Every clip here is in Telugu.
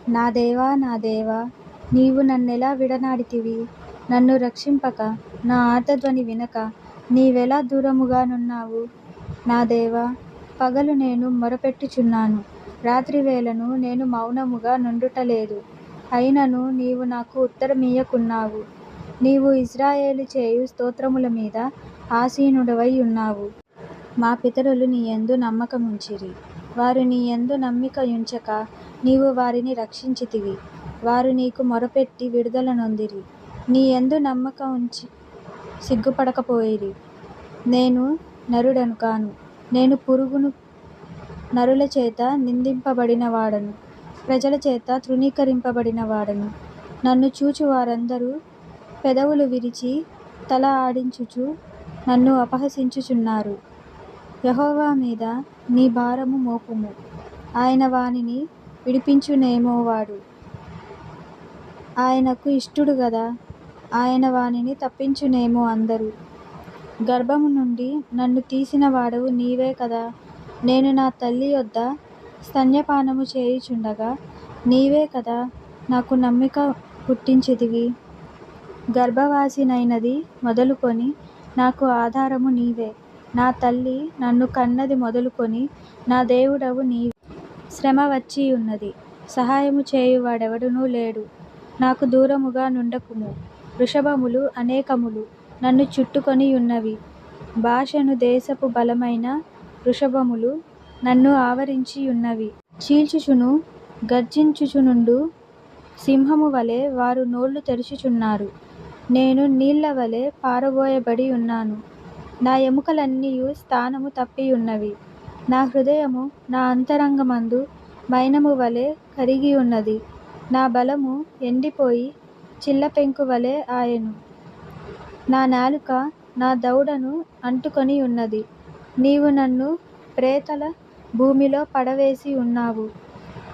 నా దేవా నా దేవా, నీవు నన్నెలా విడనాడితివి? నన్ను రక్షింపక, నా ఆర్తధ్వని వినక నీవెలా దూరముగానున్నావు? నా దేవా, పగలు నేను మొరపెట్టుచున్నాను, రాత్రివేళను నేను మౌనముగా నుండుటలేదు. అయినను నీవు నాకు ఉత్తరమియ్యకున్నావు. నీవు ఇశ్రాయేలు చేయు స్తోత్రముల మీద ఆసీనుడవై ఉన్నావు. మా పితరులు నీయందు నమ్మకముంచిరి. వారు నీయందు నమ్మిక యుంచక నీవు వారిని రక్షించితివి. వారు నీకు మొరపెట్టి విడుదల నొందిరి. నీయందు నమ్మకముంచి సిగ్గుపడకపోయిరి. నేను నరుడను కాను, నేను పురుగును, నరుల చేత నిందింపబడిన వాడను, ప్రజల చేత తృణీకరింపబడిన వాడను. నన్ను చూచు వారందరూ పెదవులు విరిచి తల ఆడించుచు నన్ను అపహసించుచున్నారు. యెహోవా మీద నీ భారము మోపుము, ఆయన వానిని విడిపించునేమోవాడు. ఆయనకు ఇష్టుడు గదా, ఆయన వానిని తప్పించునేమో అందరు. గర్భము నుండి నన్ను తీసిన వాడవు నీవే కదా. నేను నా తల్లి యొద్ద స్తన్యపానము చేయుచుండగా నీవే కదా నాకు నమ్మిక పుట్టించితివి. గర్భవాసినైనది మొదలుకొని నాకు ఆధారము నీవే. నా తల్లి నన్ను కన్నది మొదలుకొని నా దేవుడవు నీవే. శ్రమ వచ్చియున్నది, సహాయము చేయువాడెవడునూ లేడు. నాకు దూరముగా నుండకుము. వృషభములు అనేకములు నన్ను చుట్టుకొనియున్నవి. బాషాను దేశపు బలమైన వృషభములు నన్ను ఆవరించియున్నవి. చీల్చుచును గర్జించుచునుండు సింహము వలె వారు నోళ్లు తెరచుచున్నారు. నేను నీళ్లవలె పారబోయబడి ఉన్నాను. నా ఎముకలన్నీయు స్థానము తప్పియున్నవి. నా హృదయము నా అంతరంగమందు మైనము వలె కరిగియున్నది. నా బలము ఎండిపోయి చిల్లపెంకు వలె ఆయెను. నా నాలుక నా దవడను అంటుకొనియున్నది. నీవు నన్ను ప్రేతల భూమిలో పడవేసి ఉన్నావు.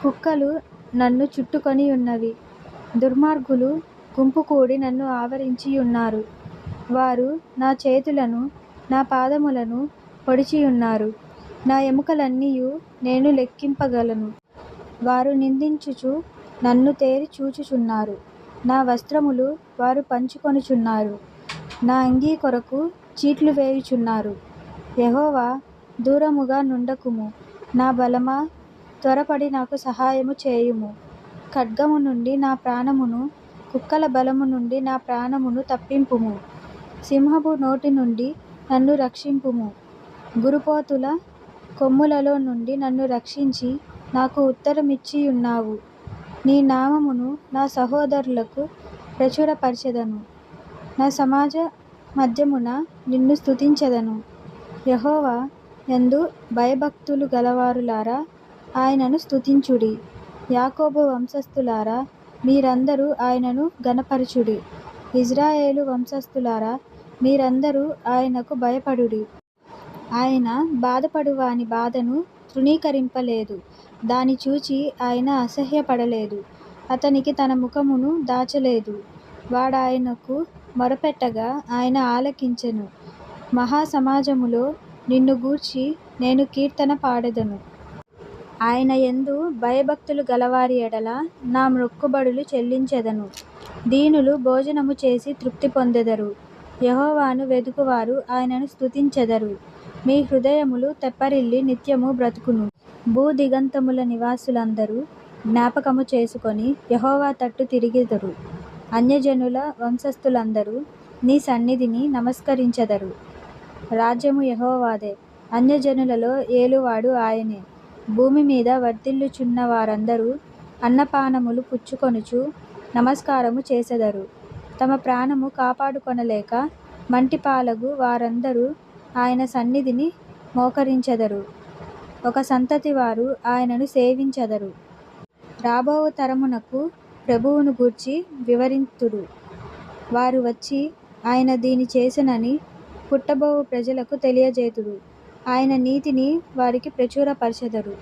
కుక్కలు నన్ను చుట్టుకొనియున్నవి. దుర్మార్గులు గుంపుకూడి నన్ను ఆవరించియున్నారు. వారు నా చేతులను నా పాదములను పొడిచియున్నారు. నా ఎముకలన్నీయు నేను లెక్కింపగలను. వారు నిందించుచు నన్ను తేరి చూచుచున్నారు. నా వస్త్రములు వారు పంచుకొనుచున్నారు. నా అంగీ కొరకు చీట్లు వేయుచున్నారు. యెహోవా, దూరముగా నుండకుము. నా బలమా, త్వరపడి నాకు సహాయము చేయుము. ఖడ్గము నుండి నా ప్రాణమును, కుక్కల బలము నుండి నా ప్రాణమును తప్పింపుము. సింహపు నోటి నుండి నన్ను రక్షింపుము. గురుపోతుల కొమ్ములలో నుండి నన్ను రక్షించి నాకు ఉత్తరమిచ్చియున్నావు. నీ నామమును నా సహోదరులకు ప్రచురపరచెదను. నా సమాజ మధ్యమున నిన్ను స్తుతించెదను. యెహోవా యందు భయభక్తులు గలవారులారా, ఆయనను స్తుతించుడి. యాకోబు వంశస్థులారా, మీరందరూ ఆయనను ఘనపరచుడి. ఇశ్రాయేలు వంశస్థులారా, మీరందరూ ఆయనకు భయపడుడి. ఆయన బాధపడువాని బాధను తృణీకరింపలేదు. దాని చూచి ఆయన అసహ్యపడలేదు. అతనికి తన ముఖమును దాచలేదు. వాడాయనకు మొరపెట్టగా ఆయన ఆలకించెను. మహాసమాజములో నిన్ను గూర్చి నేను కీర్తన పాడెదను. ఆయన యందు భయభక్తులు గలవారి ఎడల నా మ్రొక్కుబడులు చెల్లించెదను. దీనులు భోజనము చేసి తృప్తి పొందెదరు. యెహోవాను వెదుకువారు ఆయనను స్తుతించెదరు. మీ హృదయములు తెప్పరిల్లి నిత్యము బ్రతుకును. భూదిగంతముల నివాసులందరూ జ్ఞాపకము చేసుకొని యెహోవా తట్టు తిరిగెదరు. అన్యజనుల వంశస్థులందరూ నీ సన్నిధిని నమస్కరించెదరు. రాజ్యము యెహోవాదే, అన్యజనులలో ఏలువాడు ఆయనే. భూమి మీద వర్ధిల్లుచున్న వారందరూ అన్నపానములు పుచ్చుకొనుచు నమస్కారము చేసెదరు. తమ ప్రాణము కాపాడుకొనలేక మంటిపాలగు వారందరూ ఆయన సన్నిధిని మోకరించెదరు. ఒక సంతతి వారు ఆయనను సేవించెదరు. రాబోవు తరమునకు ప్రభువును గూర్చి వివరింతురు. వారు వచ్చి ఆయన దీని చేసెనని పుట్టబోవు ప్రజలకు తెలియజేతురు. ఆయన నీతిని వారికి ప్రచురపరచెదరు.